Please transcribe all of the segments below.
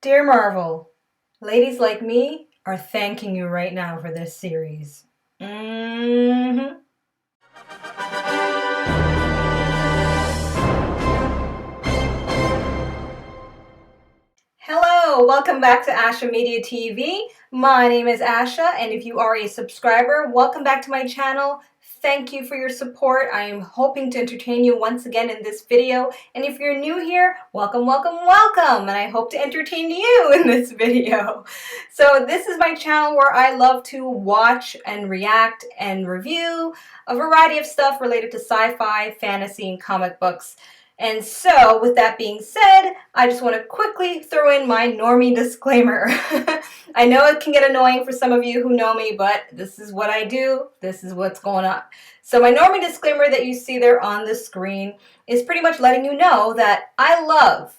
Dear Marvel, ladies like me are thanking you right now for this series. Hello, welcome back to Asha Media TV. My name is Asha, and if you are a subscriber, welcome back to my channel. Thank you for your support. I am hoping to entertain you once again in this video. And if you're new here, welcome, welcome, welcome. And I hope to entertain you in this video. So this is my channel where I love to watch and react and review a variety of stuff related to sci-fi, fantasy, and comic books. And so, with that being said, I just want to quickly throw in my normie disclaimer. I know it can get annoying for some of you who know me, but this is what I do. This is what's going on. So my normie disclaimer that you see there on the screen is pretty much letting you know that I love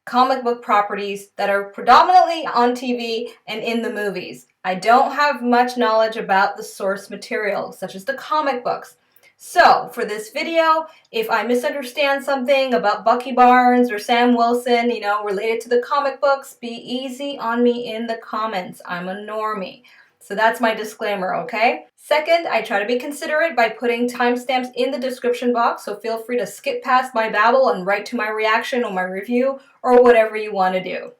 comic book properties that are predominantly on TV and in the movies. I don't have much knowledge about the source material, such as the comic books. So, for this video, if I misunderstand something about Bucky Barnes or Sam Wilson, related to the comic books, be easy on me in the comments. I'm a normie. So that's my disclaimer, okay? Second, I try to be considerate by putting timestamps in the description box, so feel free to skip past my babble and right to my reaction or my review or whatever you want to do.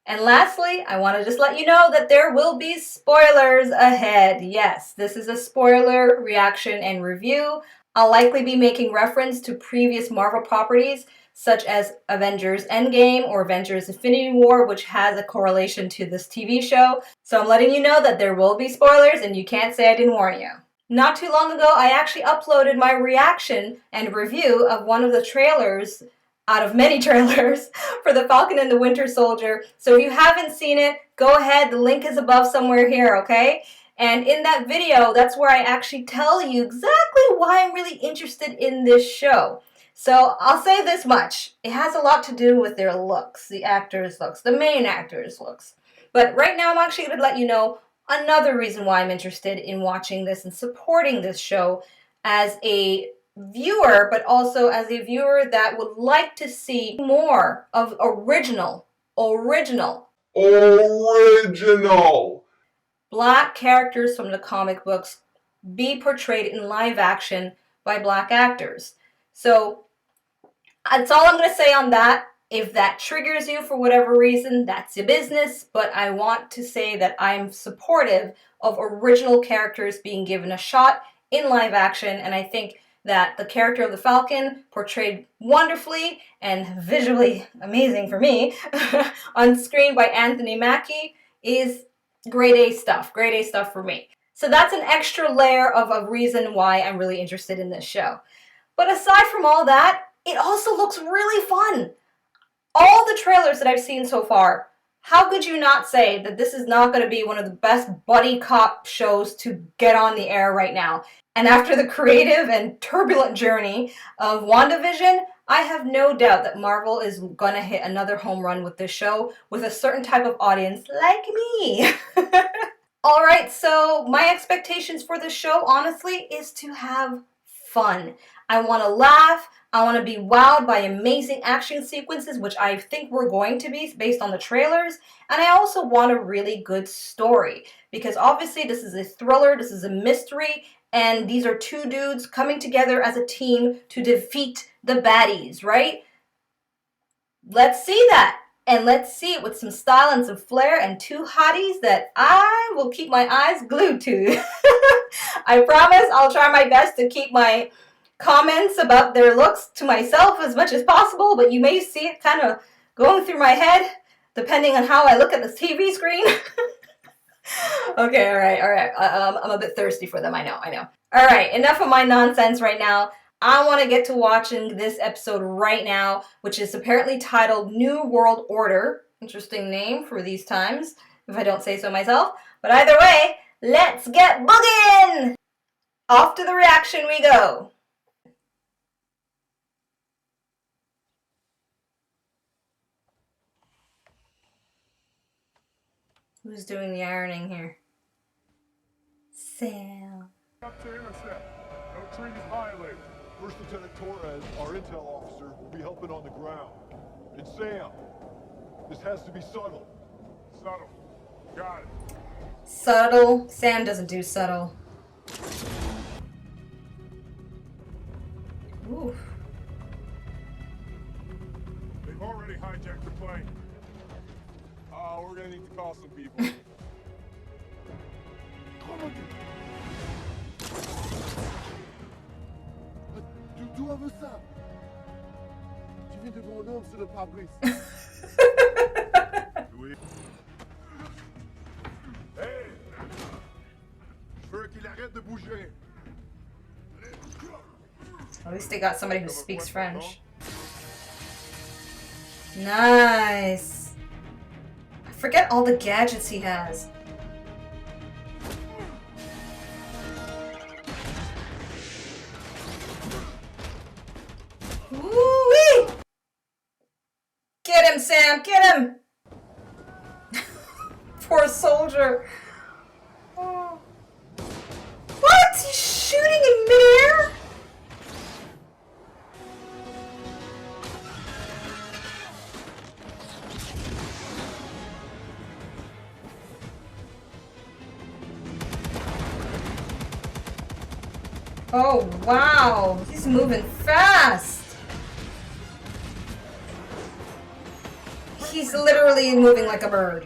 And lastly, I want to just let you know that there will be spoilers ahead. Yes, this is a spoiler reaction and review. I'll likely be making reference to previous Marvel properties, such as Avengers Endgame or Avengers Infinity War, which has a correlation to this TV show. So I'm letting you know that there will be spoilers and you can't say I didn't warn you. Not too long ago, I actually uploaded my reaction and review of one of the trailers out of many trailers for the Falcon and the Winter Soldier. So if you haven't seen it, go ahead. The link is above somewhere here, okay? And in that video, that's where I actually tell you exactly why I'm really interested in this show. So I'll say this much. It has a lot to do with their looks, the actors' looks, the main actors' looks. But right now I'm actually going to let you know another reason why I'm interested in watching this and supporting this show as a viewer, but also as a viewer that would like to see more of original Black characters from the comic books be portrayed in live action by Black actors. So that's all I'm going to say on that. If that triggers you for whatever reason, that's your business, but I want to say that I'm supportive of original characters being given a shot in live action, and I think that the character of the Falcon, portrayed wonderfully and visually amazing for me on screen by Anthony Mackie, is grade A stuff for me. So that's an extra layer of a reason why I'm really interested in this show. But aside from all that, it also looks really fun. All the trailers that I've seen so far, how could you not say that this is not going to be one of the best buddy cop shows to get on the air right now? And after the creative and turbulent journey of WandaVision, I have no doubt that Marvel is going to hit another home run with this show with a certain type of audience like me. Alright, so my expectations for this show, honestly, is to have fun. I want to laugh. I want to be wowed by amazing action sequences, which I think we're going to be based on the trailers. And I also want a really good story, because obviously this is a thriller, this is a mystery, and these are two dudes coming together as a team to defeat the baddies, right? Let's see that. And let's see it with some style and some flair and two hotties that I will keep my eyes glued to. I promise I'll try my best to keep my comments about their looks to myself as much as possible, but you may see it kind of going through my head depending on how I look at the TV screen. Okay, all right. I'm a bit thirsty for them, I know. All right, enough of my nonsense right now. I want to get to watching this episode right now, which is apparently titled New World Order. Interesting name for these times, if I don't say so myself. But either way, let's get boogin'! Off to the reaction we go. Who's doing the ironing here? Sam. Up to intercept. No treaties violated. First Lieutenant Torres, our intel officer, will be helping on the ground. And Sam, This has to be subtle. Subtle. Got it. Subtle. Sam doesn't do subtle. Ooh. They've already hijacked the plane. Oh, we're gonna need to call some people. D'où elle veut ça? Tu viens de voir un homme sur le pare-brise. Oui. Hey! Je veux qu'il arrête de bouger. At least they got somebody who speaks French. Nice. I forget all the gadgets he has. Woo-wee! Get him, Sam! Get him! Poor soldier. Oh. What? He's shooting in midair? Oh, wow. He's moving fast. He's literally moving like a bird.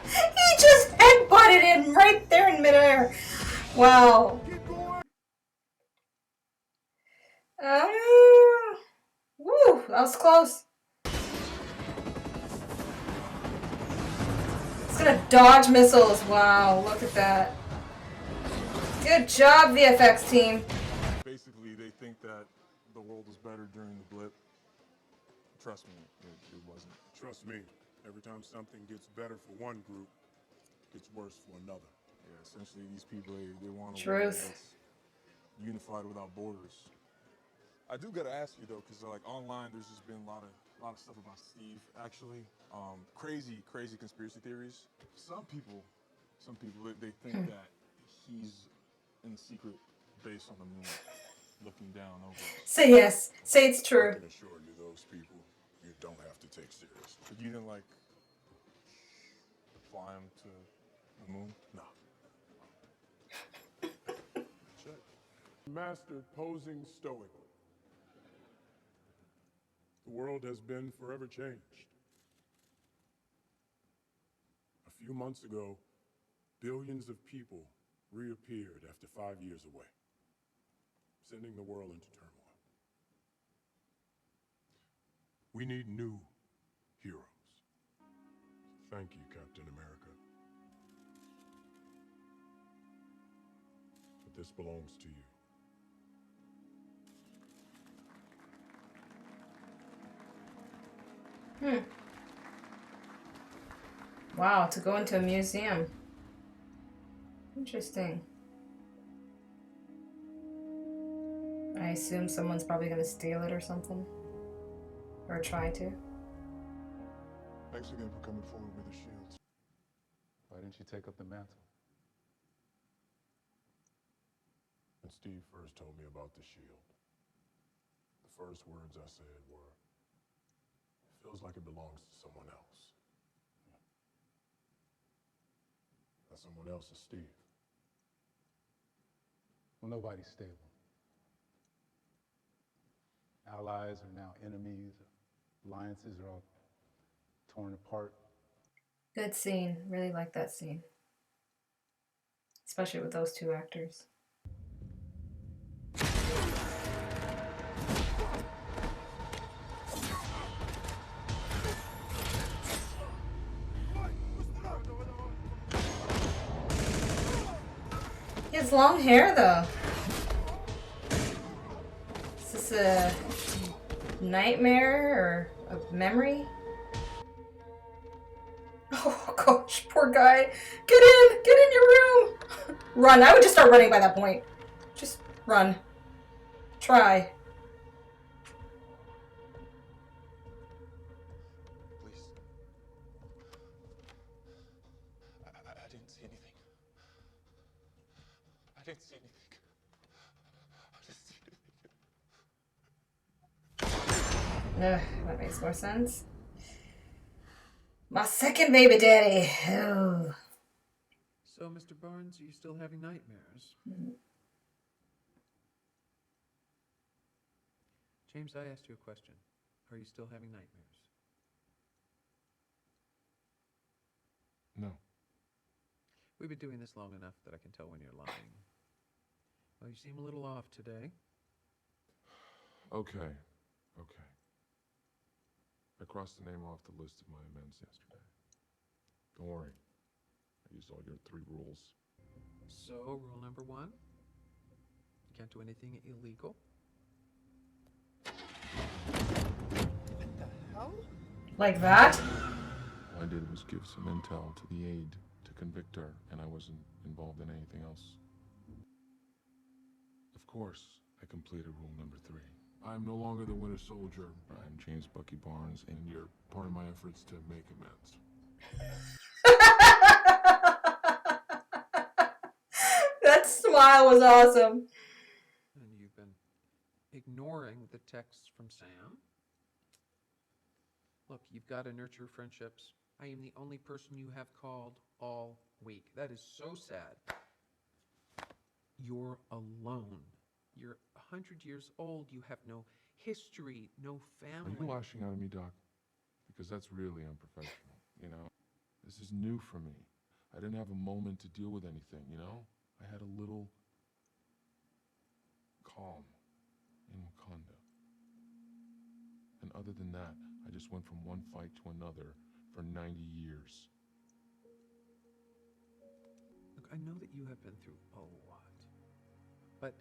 He just headbutted him right there in midair. Wow. Woo, that was close. It's gonna dodge missiles. Wow, look at that. Good job, VFX team. Basically, they think that the world was better during the blip. Trust me, it wasn't. Trust me, every time something gets better for one group, it gets worse for another. Yeah, essentially, these people, they want a world that's unified without borders. I do gotta ask you though, because like online, there's just been a lot of stuff about Steve. Actually, crazy conspiracy theories. Some people, they think that he's in the secret base on the moon, looking down over us. Say yes. Say it's true. I can assure you, those people, you don't have to take seriously. But you didn't like fly him to the moon? No. Check. Mastered posing stoically. The world has been forever changed. A few months ago, billions of people reappeared after 5 years away, sending the world into turmoil. We need new heroes. Thank you, Captain America. But this belongs to you. Wow, to go into a museum. Interesting. I assume someone's probably gonna steal it or something. Or try to. Thanks again for coming forward with the shields. Why didn't you take up the mantle? When Steve first told me about the shield, the first words I said were, "It feels like it belongs to someone else." That someone else is Steve. Well, nobody's stable. Allies are now enemies. Alliances are all torn apart. Good scene. Really like that scene. Especially with those two actors. He has long hair though. Is this a nightmare or a memory? Oh gosh, poor guy. Get in your room. Run. I would just start running by that point. Just run. Try. Please. I didn't see anything. I didn't see anything. I didn't see anything. That makes more sense. My second baby daddy. Oh. So, Mr. Barnes, are you still having nightmares? James, I asked you a question. Are you still having nightmares? No. We've been doing this long enough that I can tell when you're lying. Well, you seem a little off today. Okay. I crossed the name off the list of my amends yesterday. Don't worry. I used all your 3 rules. So, rule number 1, you can't do anything illegal. What the hell? Like that? All I did was give some intel to the aide to convict her, and I wasn't involved in anything else. Of course, I completed rule number 3. I'm no longer the Winter Soldier. I'm James Bucky Barnes, and you're part of my efforts to make amends. That smile was awesome. And you've been ignoring the texts from Sam. Look, you've got to nurture friendships. I am the only person you have called all week. That is so sad. You're alone. You're 100 years old. You have no history, no family. Are you lashing out at me, Doc? Because that's really unprofessional, you know? This is new for me. I didn't have a moment to deal with anything, you know? I had a little calm in Wakanda. And other than that, I just went from one fight to another for 90 years. Look, I know that you have been through a lot, but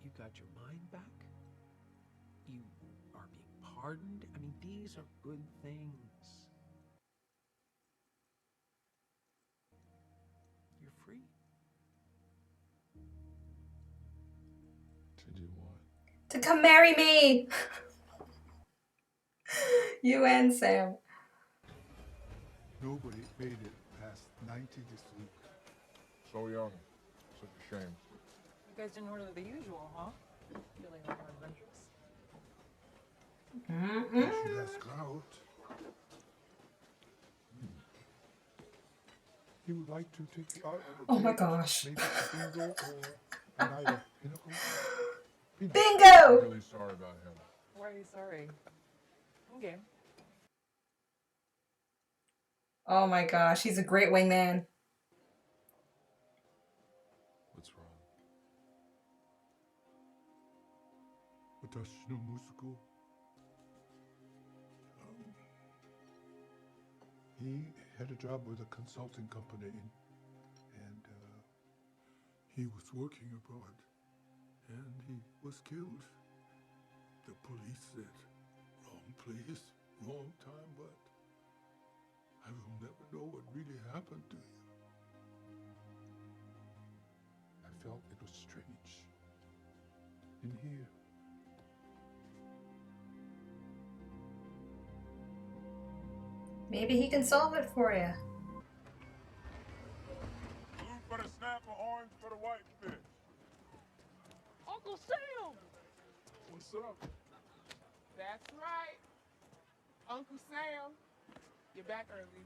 you got your mind back. You are being pardoned. I mean, these are good things. You're free. To do what? To come marry me. You and Sam. Nobody made it past 90 this week. So young. Such a shame. You guys didn't order the usual, huh? Feeling a little adventurous. She has clout. He would like to take you out on a Oh my date, gosh. maybe to bingo or a night of pinnacle. I'm Bingo! really sorry about him. Why are you sorry? Okay. Oh my gosh, he's a great wingman. What's wrong? 私の息子 he had a job with a consulting company and he was working abroad and he was killed. The police said wrong place, wrong time, but I will never know what really happened to him. I felt it was strange in here. Maybe he can solve it for you. Blue for the snapper, orange for the whitefish. Uncle Sam! What's up? That's right. Uncle Sam. You're back early.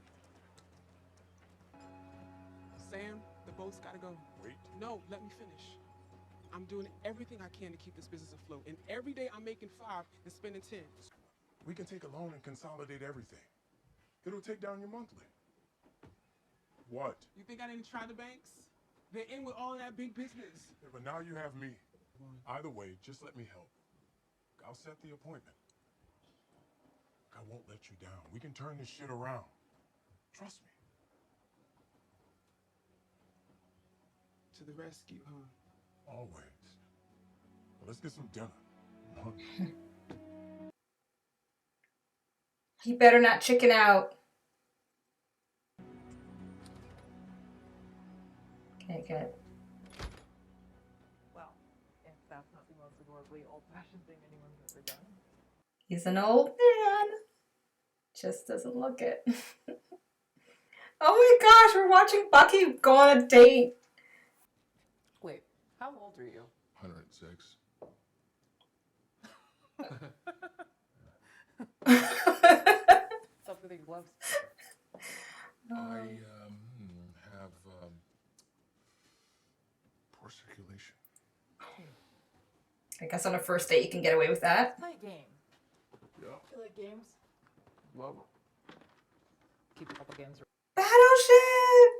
Sam, the boat's gotta go. Wait. No, let me finish. I'm doing everything I can to keep this business afloat. And every day I'm making 5 and spending 10. We can take a loan and consolidate everything. It'll take down your monthly. What? You think I didn't try the banks? They're in with all of that big business. Yeah, but now you have me. Either way, just let me help. I'll set the appointment. I won't let you down. We can turn this shit around. Trust me. To the rescue, huh? Always. Well, let's get some dinner. He better not chicken out. Okay, good. Well, if that's not the most adorably old-fashioned thing anyone's ever done. He's an old man. Just doesn't look it. Oh my gosh, we're watching Bucky go on a date. Wait, how old are you? 106. Guess on a first date you can get away with that. Play a game. Yeah. You like games? Love keep a couple games. Battleship!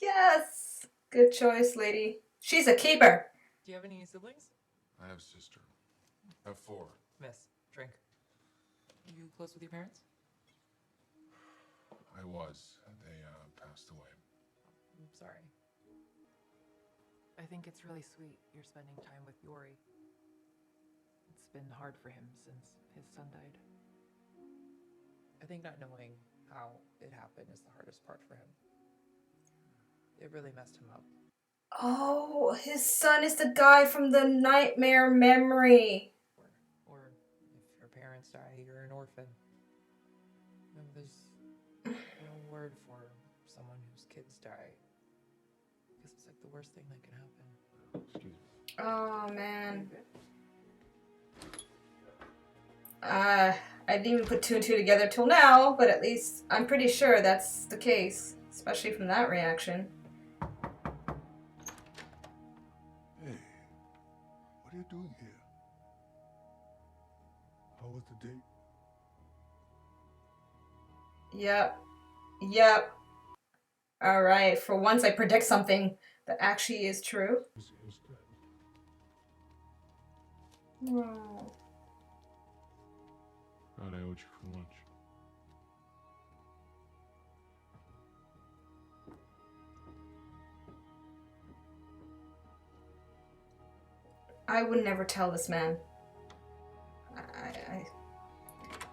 Yes! Good choice, lady. She's a keeper. Do you have any siblings? I have a sister. I have 4. Miss, drink. Are you close with your parents? I was. They passed away. I'm sorry. I think it's really sweet you're spending time with Yori. It's been hard for him since his son died. I think not knowing how it happened is the hardest part for him. It really messed him up. Oh, his son is the guy from the nightmare memory. Or if your parents die, you're an orphan. You know, there's no word for someone whose kids die. Because it's like the worst thing that can happen. Excuse me. Oh, man. I didn't even put 2 and 2 together till now, but at least I'm pretty sure that's the case, especially from that reaction. Hey, what are you doing here? How was the date? Yep. Yep. Alright, for once I predict something that actually is true. Oh. Thought I owed you for lunch. I would never tell this man. I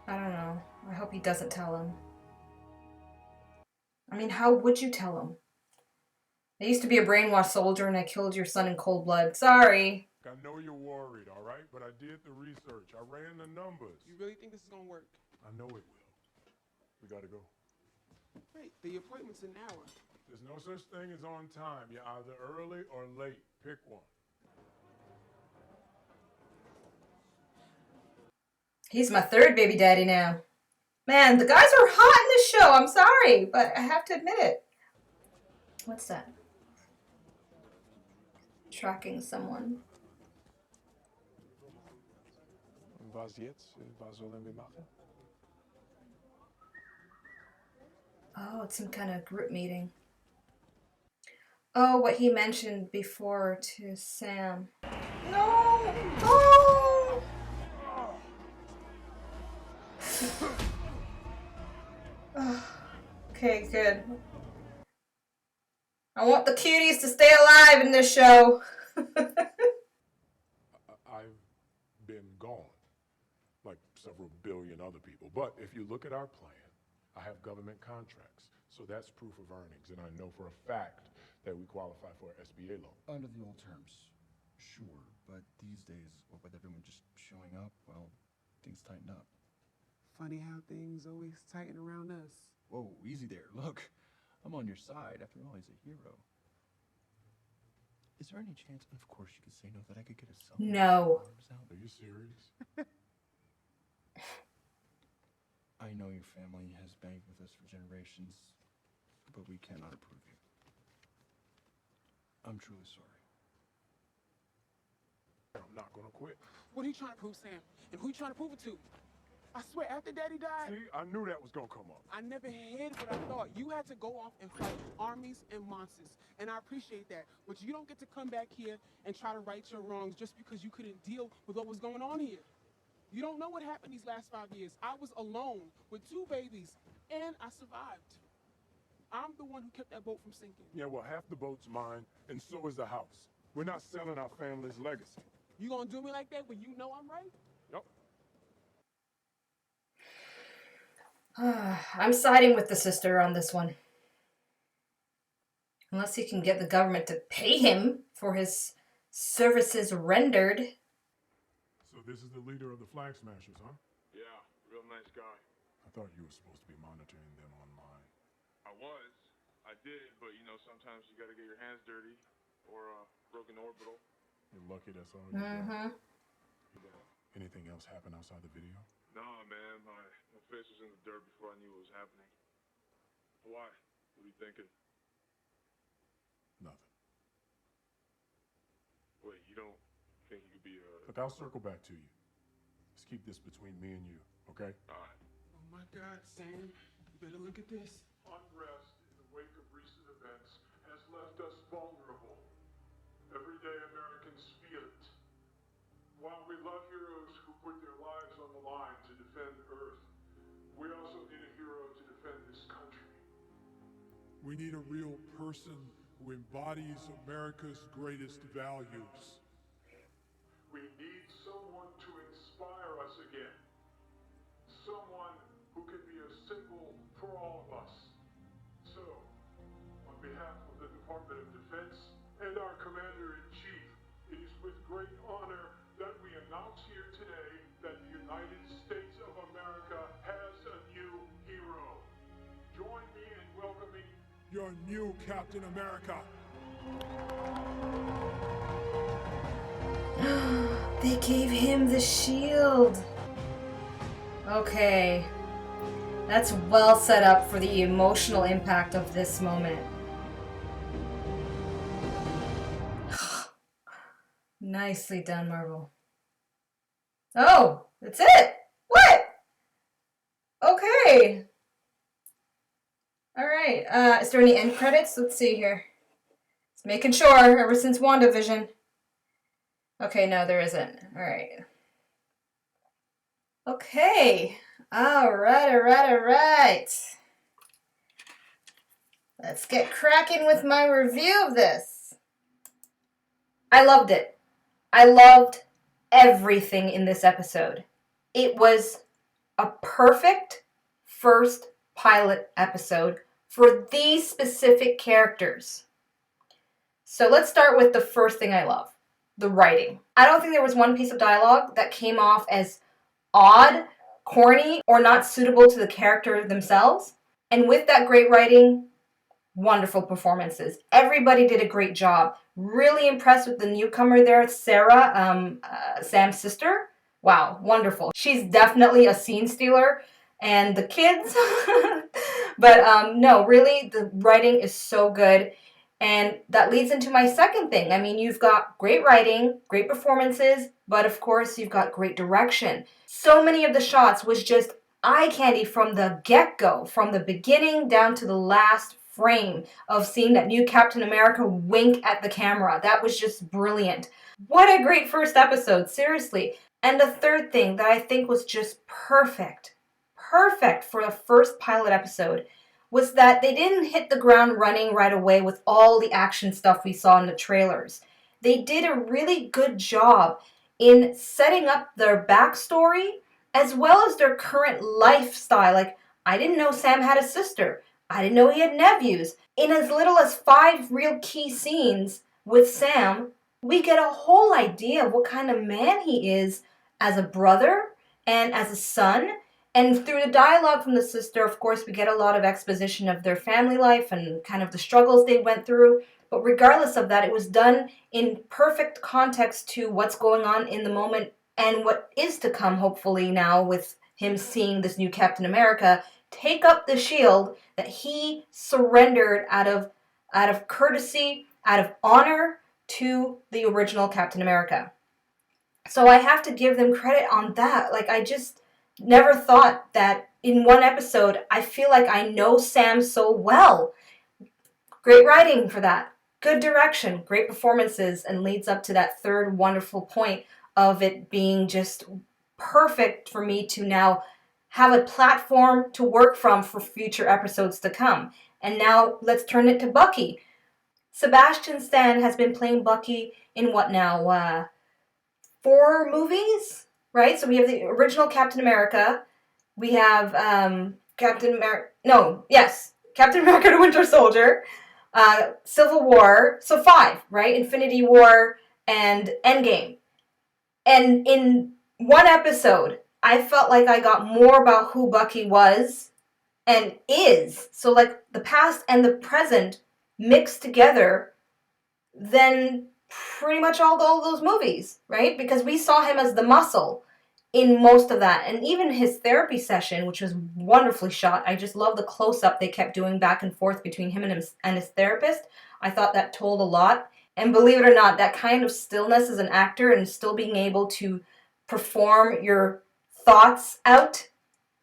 don't know. I hope he doesn't tell him. I mean, how would you tell him? I used to be a brainwashed soldier and I killed your son in cold blood. Sorry. I know you're worried, all right? But I did the research. I ran the numbers. You really think this is gonna work? I know it will. We gotta go. Wait, the appointment's an hour. There's no such thing as on time. You're either early or late. Pick one. He's my 3rd baby daddy now. Man, the guys are hot in this show. I'm sorry, but I have to admit it. What's that? Tracking someone. Was jetzt? Was sollen wir machen? Oh, it's some kind of group meeting. Oh, what he mentioned before to Sam. No! Oh! Okay, good. I want the cuties to stay alive in this show. I've been gone, like several billion other people. But if you look at our plan, I have government contracts. So that's proof of earnings. And I know for a fact that we qualify for an SBA loan. Under the old terms, sure. But these days, with everyone just showing up, well, things tighten up. Funny how things always tighten around us. Whoa, easy there. Look, I'm on your side. After all, he's a hero. Is there any chance, and of course you could say no, that I could get a selfie? No. Are you serious? I know your family has banked with us for generations, but we cannot approve you. I'm truly sorry. I'm not gonna quit. What are you trying to prove, Sam? And who you trying to prove it to? I swear, after Daddy died, See, I knew that was gonna come up. I never hid what I thought. You had to go off and fight armies and monsters, and I appreciate that. But you don't get to come back here and try to right your wrongs just because you couldn't deal with what was going on here. You don't know what happened these last 5 years. I was alone with 2 babies, and I survived. I'm the one who kept that boat from sinking. Yeah, well, half the boat's mine, and so is the house. We're not selling our family's legacy. You gonna do me like that when you know I'm right? Yep. I'm siding with the sister on this one. Unless he can get the government to pay him for his services rendered. So this is the leader of the Flag Smashers, huh? Yeah, real nice guy. I thought you were supposed to be monitoring them online. I was. I did, but you know, sometimes you gotta get your hands dirty or broken orbital. You're lucky that's all you got. Mm-hmm. Anything else happen outside the video? Nah, man, my face was in the dirt before I knew what was happening. Why? What are you thinking? Nothing. Wait, you don't think you could be a... But I'll circle back to you. Let's keep this between me and you, okay? All right. Oh my God, Sam, you better look at this. Unrest in the wake of recent events has left us vulnerable. Everyday Americans feel it. While we love heroes who put their lives on the line to defend Earth, we also need a hero to defend this country. We need a real person who embodies America's greatest values. We need someone to inspire us again. Someone who can be a symbol for all of us. So, on behalf of the Department of Defense and our Commander-in-Chief, it is with great honor that we announce here today that the United States of America has a new hero. Join me in welcoming your new Captain America. They gave him the shield. Okay. That's well set up for the emotional impact of this moment. Nicely done, Marvel. Oh, that's it. What? Okay. All right. Is there any end credits? Let's see here. Just making sure. Ever since WandaVision. Okay, no, there isn't. All right. Okay. All right. Let's get cracking with my review of this. I loved it. I loved everything in this episode. It was a perfect first pilot episode for these specific characters. So let's start with the first thing I love, the writing. I don't think there was one piece of dialogue that came off as odd, corny, or not suitable to the character themselves. And with that great writing, wonderful performances. Everybody did a great job. Really impressed with the newcomer there, Sarah, Sam's sister. Wow, wonderful. She's definitely a scene stealer. And the kids. But no, really, the writing is so good. And that leads into my second thing. I mean, you've got great writing, great performances, but of course you've got great direction. So many of the shots was just eye candy from the get-go, from the beginning down to the last frame of seeing that new Captain America wink at the camera. That was just brilliant. What a great first episode, seriously. And the third thing that I think was just perfect for the first pilot episode was that they didn't hit the ground running right away with all the action stuff we saw in the trailers. They did a really good job in setting up their backstory as well as their current lifestyle. Like, I didn't know Sam had a sister. I didn't know he had nephews. In as little as 5 real key scenes with Sam, we get a whole idea of what kind of man he is as a brother and as a son. And through the dialogue from the sister, of course, we get a lot of exposition of their family life and kind of the struggles they went through. But regardless of that, it was done in perfect context to what's going on in the moment and what is to come, hopefully, now with him seeing this new Captain America take up the shield that he surrendered out of courtesy, out of honor to the original Captain America. So I have to give them credit on that. Like, I just never thought that in one episode, I feel like I know Sam so well. Great writing for that. Good direction, great performances, and leads up to that third wonderful point of it being just perfect for me to now have a platform to work from for future episodes to come. And now let's turn it to Bucky. Sebastian Stan has been playing Bucky in what now? 4 movies? Right? So we have the original Captain America. We have Captain America the Winter Soldier, Civil War. So 5, right? Infinity War and Endgame. And in one episode, I felt like I got more about who Bucky was and is. So like the past and the present mixed together than pretty much all those movies, right? Because we saw him as the muscle in most of that. And even his therapy session, which was wonderfully shot. I just love the close-up they kept doing back and forth between him and his therapist. I thought that told a lot. And believe it or not, that kind of stillness as an actor and still being able to perform your thoughts out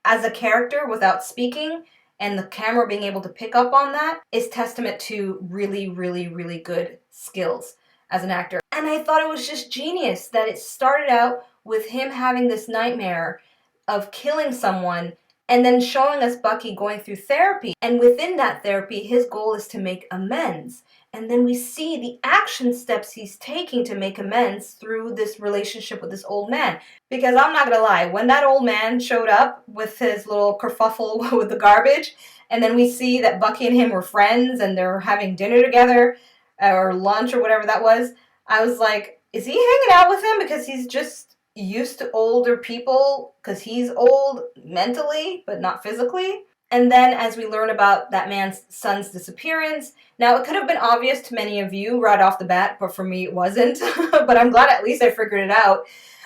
as a character without speaking, and the camera being able to pick up on that, is testament to really, really, really good skills as an actor. And I thought it was just genius that it started out with him having this nightmare of killing someone and then showing us Bucky going through therapy. And within that therapy, his goal is to make amends. And then we see the action steps he's taking to make amends through this relationship with this old man. Because I'm not gonna lie, when that old man showed up with his little kerfuffle with the garbage, and then we see that Bucky and him were friends and they're having dinner together, or lunch or whatever that was, I was like, is he hanging out with him because he's just used to older people because he's old mentally but not physically? And then as we learn about that man's son's disappearance, now it could have been obvious to many of you right off the bat, but for me it wasn't. But I'm glad at least I figured it out,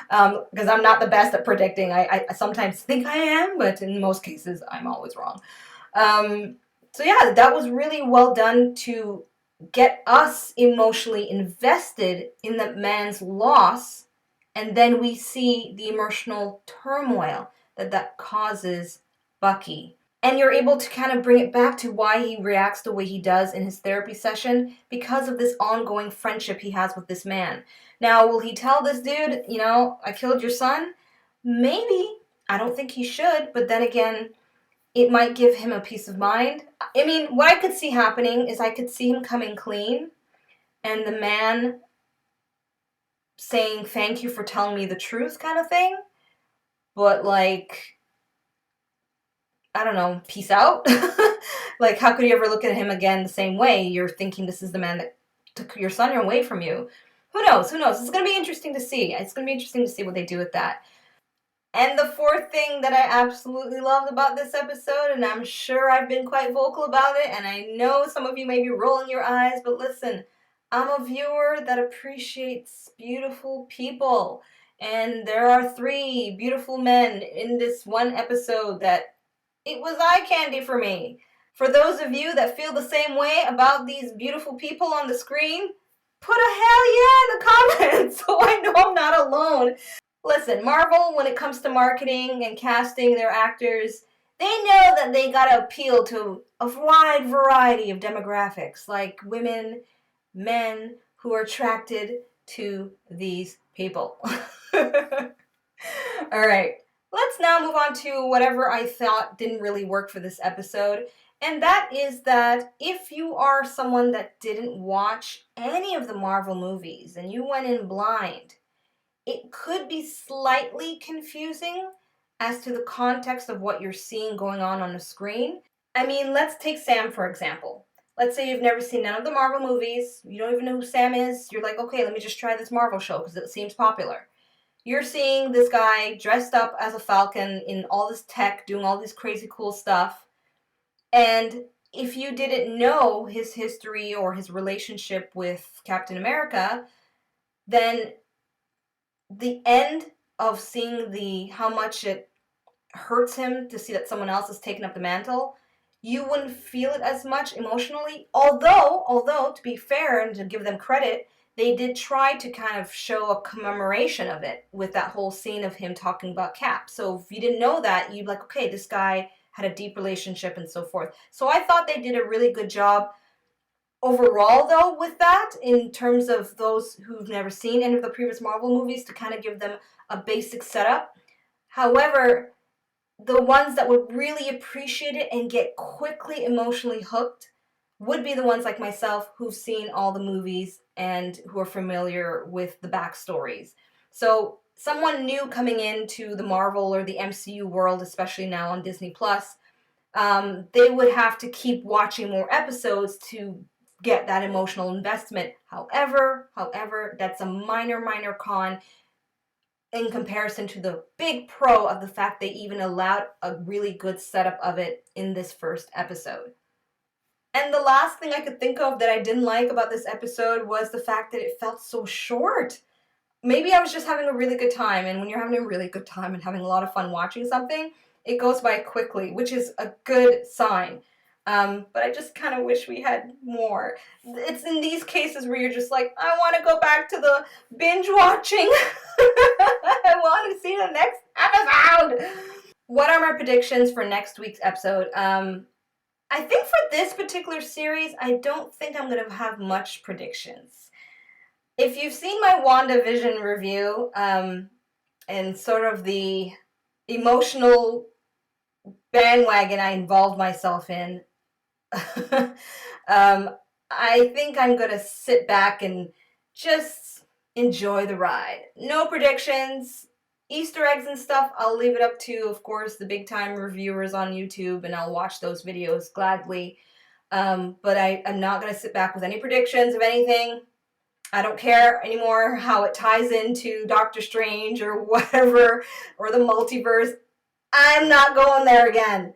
because I'm not the best at predicting. I sometimes think I am, but in most cases I'm always wrong. So yeah, that was really well done to get us emotionally invested in the man's loss, and then we see the emotional turmoil that causes Bucky. And you're able to kind of bring it back to why he reacts the way he does in his therapy session, because of this ongoing friendship he has with this man. Now, will he tell this dude, I killed your son? Maybe. I don't think he should, but then again, it might give him a peace of mind. I mean, what I could see happening is I could see him coming clean and the man saying, thank you for telling me the truth kind of thing. But like, I don't know, peace out? Like, how could you ever look at him again the same way? You're thinking this is the man that took your son away from you. Who knows? Who knows? It's going to be interesting to see. It's going to be interesting to see what they do with that. And the fourth thing that I absolutely loved about this episode, and I'm sure I've been quite vocal about it, and I know some of you may be rolling your eyes, but listen, I'm a viewer that appreciates beautiful people. And there are 3 beautiful men in this one episode that it was eye candy for me. For those of you that feel the same way about these beautiful people on the screen, put a hell yeah in the comments so I know I'm not alone. Listen, Marvel, when it comes to marketing and casting their actors, they know that they gotta appeal to a wide variety of demographics, like women, men who are attracted to these people. Alright, let's now move on to whatever I thought didn't really work for this episode. And that is that if you are someone that didn't watch any of the Marvel movies and you went in blind, it could be slightly confusing as to the context of what you're seeing going on the screen. I mean, let's take Sam for example. Let's say you've never seen none of the Marvel movies, you don't even know who Sam is, you're like, okay, let me just try this Marvel show because it seems popular. You're seeing this guy dressed up as a Falcon in all this tech, doing all this crazy cool stuff, and if you didn't know his history or his relationship with Captain America, then the end of seeing how much it hurts him to see that someone else has taken up the mantle, you wouldn't feel it as much emotionally. Although to be fair and to give them credit, they did try to kind of show a commemoration of it with that whole scene of him talking about Cap. So if you didn't know that, you'd be like, okay, this guy had a deep relationship and so forth. So I thought they did a really good job overall, though, with that, in terms of those who've never seen any of the previous Marvel movies, to kind of give them a basic setup. However, the ones that would really appreciate it and get quickly emotionally hooked would be the ones like myself who've seen all the movies and who are familiar with the backstories. So someone new coming into the Marvel or the MCU world, especially now on Disney Plus, they would have to keep watching more episodes to get that emotional investment. However, that's a minor con in comparison to the big pro of the fact they even allowed a really good setup of it in this first episode. And the last thing I could think of that I didn't like about this episode was the fact that it felt so short. Maybe I was just having a really good time, and when you're having a really good time and having a lot of fun watching something, it goes by quickly, which is a good sign. But I just kind of wish we had more. It's in these cases where you're just like, I want to go back to the binge watching. I want to see the next episode. What are my predictions for next week's episode? I think for this particular series, I don't think I'm going to have much predictions. If you've seen my WandaVision review, and sort of the emotional bandwagon I involved myself in, I think I'm going to sit back and just enjoy the ride. No predictions. Easter eggs and stuff, I'll leave it up to, of course, the big time reviewers on YouTube, and I'll watch those videos gladly. But I'm not going to sit back with any predictions of anything. I don't care anymore how it ties into Doctor Strange or whatever, or the multiverse. I'm not going there again.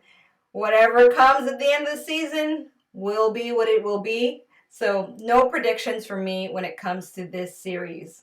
Whatever comes at the end of the season will be what it will be. So no predictions for me when it comes to this series.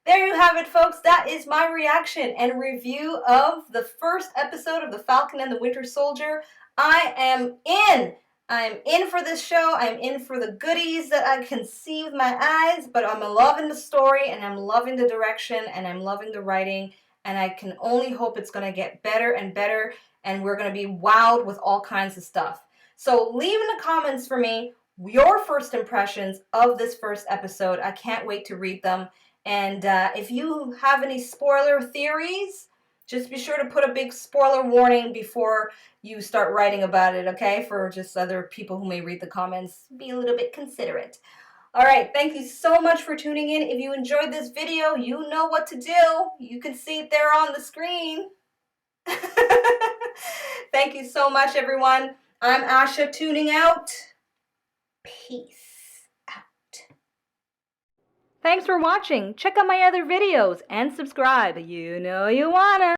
There you have it, folks. That is my reaction and review of the first episode of The Falcon and the Winter Soldier. I am in. I'm in for this show. I'm in for the goodies that I can see with my eyes, but I'm loving the story, and I'm loving the direction, and I'm loving the writing, and I can only hope it's going to get better and better, and we're going to be wowed with all kinds of stuff. So leave in the comments for me your first impressions of this first episode. I can't wait to read them. And if you have any spoiler theories, just be sure to put a big spoiler warning before you start writing about it, okay? For just other people who may read the comments. Be a little bit considerate. All right, thank you so much for tuning in. If you enjoyed this video, you know what to do. You can see it there on the screen. Thank you so much, everyone. I'm Asha tuning out. Peace. Thanks for watching. Check out my other videos and subscribe. You know you wanna.